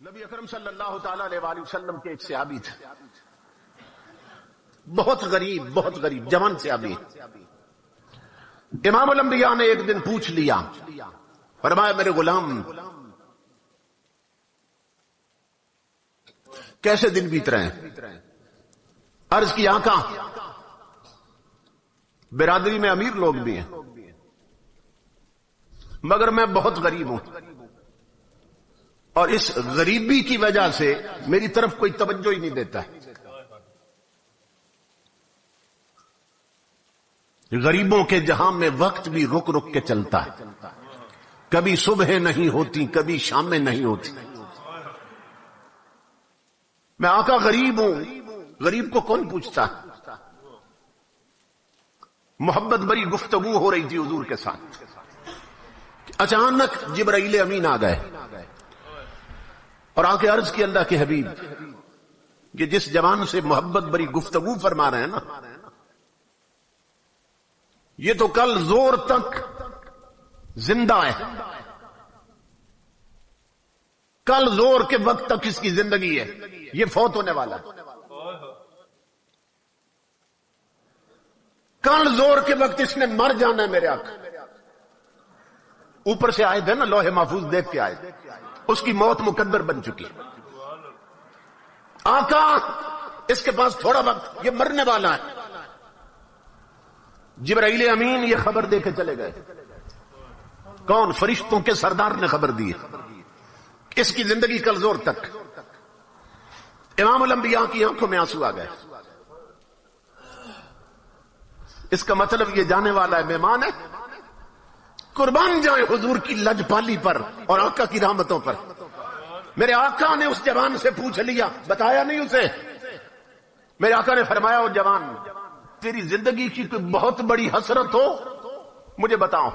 نبی اکرم صلی اللہ تعالی علیہ وآلہ وسلم کے ایک صحابی تھے، بہت غریب جوان صحابی۔ امام الانبیاء نے ایک دن پوچھ لیا، فرمایا میرے غلام کیسے دن بیت رہے ہیں؟ عرض کی آقا برادری میں امیر لوگ بھی ہیں مگر میں بہت غریب ہوں اور اس غریبی کی وجہ سے میری طرف کوئی توجہ ہی نہیں دیتا ہے۔ غریبوں کے جہاں میں وقت بھی رک رک کے چلتا ہے، کبھی صبح نہیں ہوتی کبھی شامیں نہیں ہوتی۔ میں آقا غریب ہوں، غریب کو کون پوچھتا ہے؟ محبت بری گفتگو ہو رہی تھی حضور کے ساتھ، اچانک جبرائیل امین آ گئے اور آ کے عرض کی اللہ کے حبیب کہ جس جوان سے محبت بری گفتگو فرما رہے ہیں نا، یہ تو کل زور تک زندہ ہے، کل زور کے وقت تک اس کی زندگی ہے، یہ فوت ہونے والا ہے۔ کل زور کے وقت اس نے مر جانا ہے میرے آقا۔ اوپر سے آئے تھے نا، لوح محفوظ دیکھ کے آئے، اس کی موت مقدر بن چکی۔ آقا اس کے پاس تھوڑا وقت، یہ مرنے والا ہے۔ جبرائیل امین یہ خبر دے کے چلے گئے۔ کون؟ فرشتوں کے سردار نے خبر دی، اس کی زندگی کل زور تک۔ امام الانبیاء کی آنکھوں میں آنسو آ گئے۔ اس کا مطلب یہ جانے والا ہے، مہمان ہے۔ قربان جائیں حضور کی لجپالی پر اور آقا کی رحمتوں پر۔ میرے آقا نے اس جوان سے پوچھ لیا، بتایا نہیں اسے۔ میرے آقا نے فرمایا، او جوان تیری زندگی کی کوئی بہت بڑی حسرت ہو مجھے بتاؤ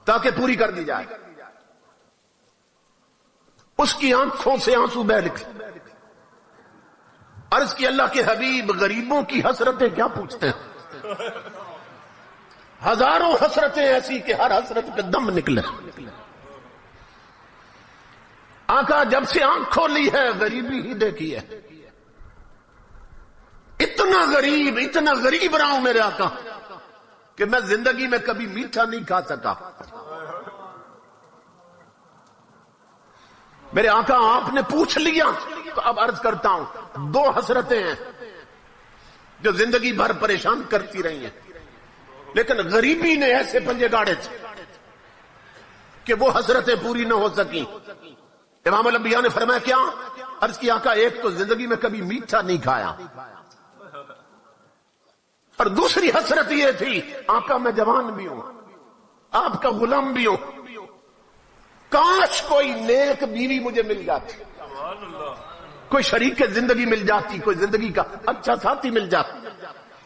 تاکہ پوری کر دی جائے۔ اس کی آنکھوں سے آنسو بہہ نکلے۔ عرض کی اللہ کے حبیب غریبوں کی حسرتیں کیا پوچھتے ہیں؟ ہزاروں حسرتیں ایسی کہ ہر حسرت پہ دم نکلے۔ آقا جب سے آنکھ کھولی ہے غریبی ہی دیکھی ہے۔ اتنا غریب رہا ہوں میرے آقا کہ میں زندگی میں کبھی میٹھا نہیں کھا سکا۔ میرے آقا آپ نے پوچھ لیا تو اب عرض کرتا ہوں، دو حسرتیں ہیں جو زندگی بھر پریشان کرتی رہی ہیں، لیکن غریبی نے ایسے پنجے گاڑے تھے کہ وہ حسرتیں پوری نہ ہو سکی۔ امام الانبیاء نے فرمایا کیا؟ عرض کی آقا ایک تو زندگی میں کبھی میٹھا نہیں کھایا، اور دوسری حسرت یہ تھی آقا میں جوان بھی ہوں، آپ کا غلام بھی ہوں، کاش کوئی نیک بیوی مجھے مل جاتی، کوئی شریک زندگی مل جاتی، کوئی زندگی کا اچھا ساتھی مل جاتا۔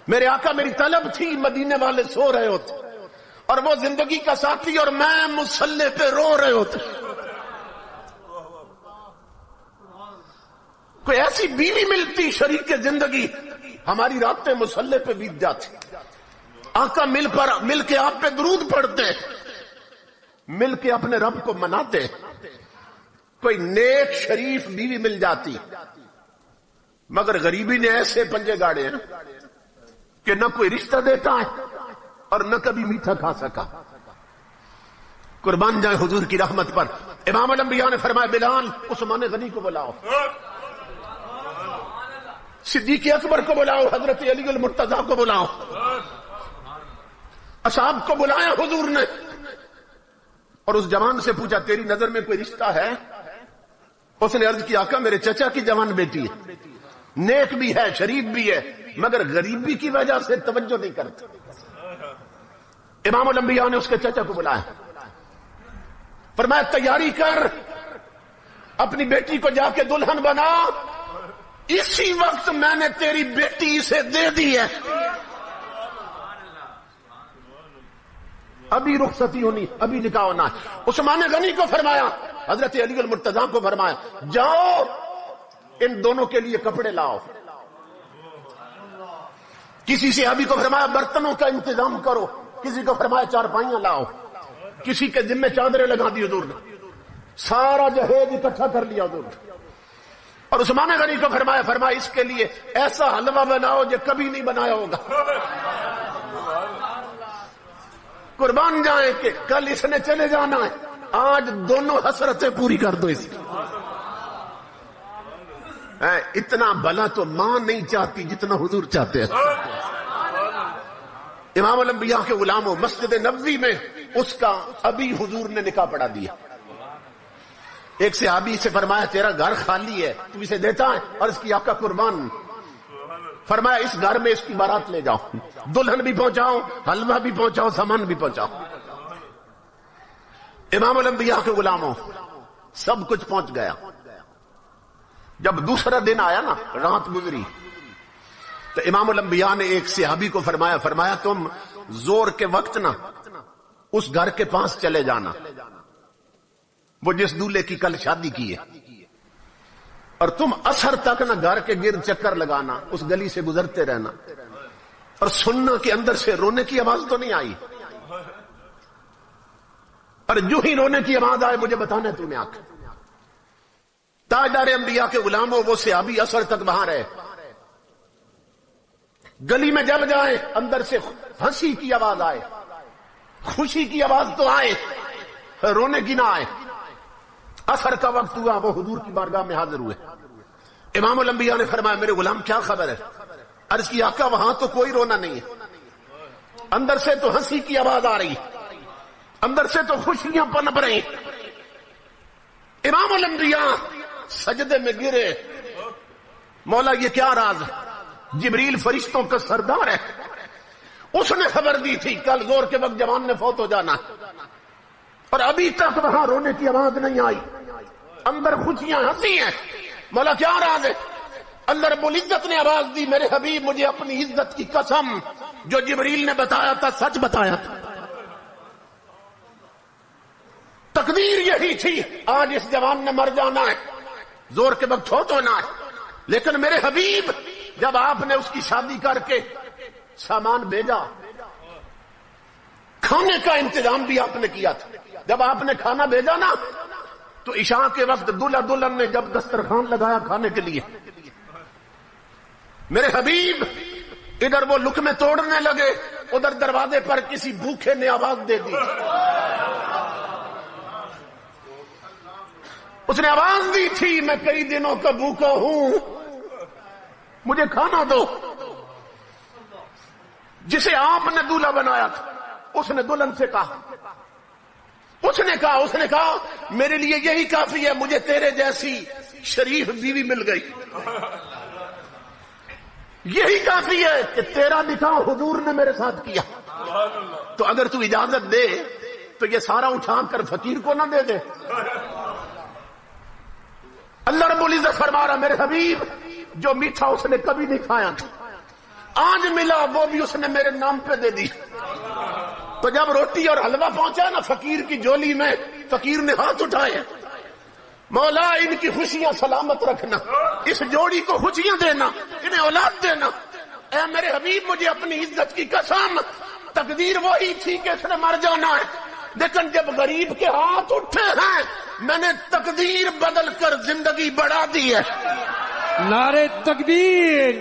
میرے آقا میری طلب تھی، مدینے والے سو رہے ہوتے اور وہ زندگی کا ساتھی اور میں مصلی پہ رو رہے ہوتے، کوئی ایسی بیوی ملتی شریک زندگی، ہماری راتیں مصلی پہ بیت جاتی، آقا مل کے آپ پہ درود پڑھتے، مل کے اپنے رب کو مناتے، کوئی نیک شریف بیوی مل جاتی۔ مگر غریبی نے ایسے پنجے گاڑے ہیں کہ نہ کوئی رشتہ دیتا ہے اور نہ کبھی میٹھا کھا سکا۔ قربان جائے حضور کی رحمت پر۔ امام الانبیاء نے فرمایا بلال عثمان غنی کو بلاؤ، صدیق اکبر کو بلاؤ، حضرت علی المرتضیٰ کو بلاؤ۔ اصحاب کو بلایا حضور نے اور اس جوان سے پوچھا تیری نظر میں کوئی رشتہ ہے؟ اس نے عرض کی آقا میرے چچا کی جوان بیٹی ہے، نیک بھی ہے شریف بھی ہے مگر غریبی کی وجہ سے توجہ نہیں کرتا۔ امام الانبیاء نے اس کے چچا کو بلایا، فرمایا تیاری کر، اپنی بیٹی کو جا کے دلہن بنا، اسی وقت میں نے تیری بیٹی اسے دے دی ہے، ابھی رخصتی ہونی، ابھی نکاح ہونا ہے۔ عثمان غنی کو فرمایا، حضرت علی المرتضیٰ کو فرمایا جاؤ ان دونوں کے لیے کپڑے لاؤ۔ کسی صحابی کو فرمایا برتنوں کا انتظام کرو، کسی کو فرمایا چارپائیاں لاؤ، کسی کے ذمہ چادریں لگا دی حضور نے۔ سارا جہیز اکٹھا کر لیا حضور اور عثمان غنی کو فرمایا اس کے لیے ایسا حلوہ بناؤ جو کبھی نہیں بنایا ہوگا، قربان جائیں کہ کل اس نے چلے جانا ہے، آج دونوں حسرتیں پوری کر دو اس کی۔ اتنا بھلا تو ماں نہیں چاہتی جتنا حضور چاہتے ہیں۔ امام الانبیاء کے غلاموں، مسجد نبوی میں اس کا ابھی حضور نے نکاح پڑھا دیا۔ ایک صحابی سے فرمایا تیرا گھر خالی ہے، تو اسے دیتا ہے؟ اور اس کی آقا قربان فرمایا اس گھر میں اس کی بارات لے جاؤ، دلہن بھی پہنچاؤ، حلوہ بھی پہنچاؤ، سامان بھی پہنچاؤ۔ امام الانبیاء کے غلاموں، سب کچھ پہنچ گیا۔ جب دوسرا دن آیا نا، رات گزری، تو امام الانبیاء نے ایک صحابی کو فرمایا تم زور کے وقت نا اس گھر کے پاس چلے جانا، وہ جس دولہے کی کل شادی کی ہے، اور تم عصر تک نا گھر کے گرد چکر لگانا، اس گلی سے گزرتے رہنا، اور سننا کہ اندر سے رونے کی آواز تو نہیں آئی، اور جو ہی رونے کی آواز آئے مجھے بتانا ہے تمہیں آ کے۔ تاجدار انبیاء کے غلاموں، وہ صحابی عصر تک وہاں رہے۔ گلی میں جب جائے اندر سے ہنسی کی آواز آئے، خوشی کی آواز تو آئے، رونے کی نہ آئے۔ عصر کا وقت ہوا، وہ حضور کی بارگاہ میں حاضر ہوئے۔ امام الانبیاء نے فرمایا میرے غلام کیا خبر ہے؟ عرض کی آقا وہاں تو کوئی رونا نہیں ہے، اندر سے تو ہنسی کی آواز آ رہی، اندر سے تو خوشیاں پنپ رہی۔ امام الانبیاء سجدے میں گرے، مولا یہ کیا راز ہے؟ جبریل فرشتوں کا سردار ہے، اس نے خبر دی تھی کل زور کے وقت جوان نے فوت ہو جانا ہے، اور ابھی تک وہاں رونے کی آواز نہیں آئی، اندر خوشیاں ہنسی ہیں۔ مولا کیا راز ہے؟ اللہ رب العزت نے آواز دی میرے حبیب مجھے اپنی عزت کی قسم جو جبریل نے بتایا تھا سچ بتایا تھا، تقدیر یہی تھی آج اس جوان نے مر جانا ہے، زور کے وقت فوت ہونا ہے، لیکن میرے حبیب جب آپ نے اس کی شادی کر کے سامان بھیجا، کھانے کا انتظام بھی آپ نے کیا تھا، جب آپ نے کھانا بھیجا نا تو عشاء کے وقت دلہا دلہن نے جب دسترخوان لگایا کھانے کے لیے، میرے حبیب ادھر وہ لقمے توڑنے لگے، ادھر دروازے پر کسی بھوکے نے آواز دے دی، اس نے آواز دی تھی میں کئی دنوں کا بھوکا ہوں مجھے کھانا دو۔ جسے آپ نے دولہا بنایا تھا اس نے دلہن سے کہا، اس نے کہا میرے لیے یہی کافی ہے، مجھے تیرے جیسی شریف بیوی مل گئی، یہی کافی ہے کہ تیرا نکاح حضور نے میرے ساتھ کیا، تو اگر تو اجازت دے تو یہ سارا اٹھا کر فقیر کو نہ دے دے۔ اللہ رب العزت فرما رہا میرے حبیب جو میٹھا اس نے کبھی نہیں کھایا تھا آج ملا وہ بھی اس نے میرے نام پہ دے دی۔ تو جب روٹی اور حلوہ پہنچا نا فقیر کی جولی میں، فقیر نے ہاتھ اٹھائے، مولا ان کی خوشیاں سلامت رکھنا، اس جوڑی کو خوشیاں دینا، انہیں اولاد دینا۔ اے میرے حبیب مجھے اپنی عزت کی قسم تقدیر وہی تھی کہ اس نے مر جانا ہے، لیکن جب غریب کے ہاتھ اٹھے ہیں میں نے تقدیر بدل کر زندگی بڑھا دی ہے۔ نعرہ تکبیر،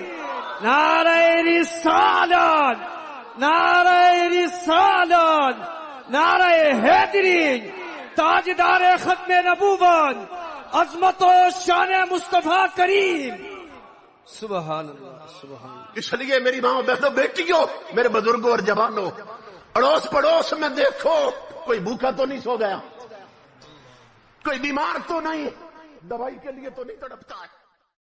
نعرہ رسالت، نعرہ رسالت، نعرہ حیدری، تاجدار ختم نبوت، عظمت و شان مصطفیٰ کریم۔ سبحان اللہ سبحان اللہ۔ اس لیے میری ماں بہنوں بیٹیوں، میرے بزرگوں اور جوانوں، اڑوس پڑوس میں دیکھو کوئی بھوکا تو نہیں سو گیا، کوئی بیمار تو نہیں، دوائی کے لیے تو نہیں تڑپتا ہے۔